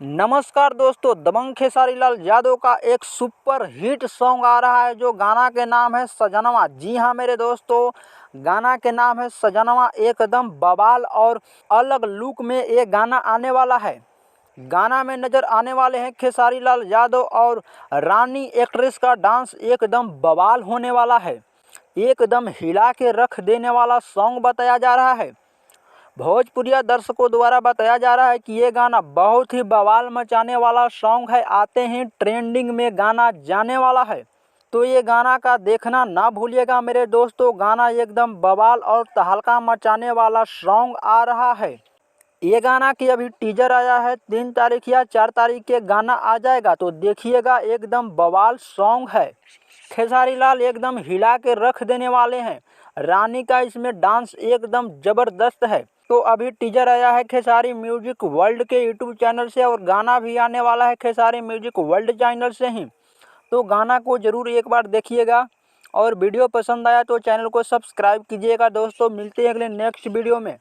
नमस्कार दोस्तों, दबंग खेसारी लाल यादव का एक सुपर हिट सॉन्ग आ रहा है जो गाना के नाम है सजनवा। जी हाँ मेरे दोस्तों, गाना के नाम है सजनवा। एकदम बवाल और अलग लुक में ये गाना आने वाला है। गाना में नजर आने वाले हैं खेसारी लाल यादव और रानी एक्ट्रेस का डांस एकदम बवाल होने वाला है। एकदम हिला के रख देने वाला सॉन्ग बताया जा रहा है। भोजपुरिया दर्शकों द्वारा बताया जा रहा है कि ये गाना बहुत ही बवाल मचाने वाला सॉन्ग है। आते ही ट्रेंडिंग में गाना जाने वाला है, तो ये गाना का देखना ना भूलिएगा मेरे दोस्तों। गाना एकदम बवाल और तहलका मचाने वाला सॉन्ग आ रहा है। ये गाना की अभी टीजर आया है, 3 तारीख या 4 तारीख के गाना आ जाएगा, तो देखिएगा एकदम बवाल सॉन्ग है। खेसारी लाल एकदम हिला के रख देने वाले हैं। रानी का इसमें डांस एकदम जबरदस्त है। तो अभी टीजर आया है खेसारी म्यूजिक वर्ल्ड के यूट्यूब चैनल से और गाना भी आने वाला है खेसारी म्यूजिक वर्ल्ड चैनल से ही। तो गाना को जरूर एक बार देखिएगा और वीडियो पसंद आया तो चैनल को सब्सक्राइब कीजिएगा दोस्तों। मिलते हैं अगले नेक्स्ट वीडियो में।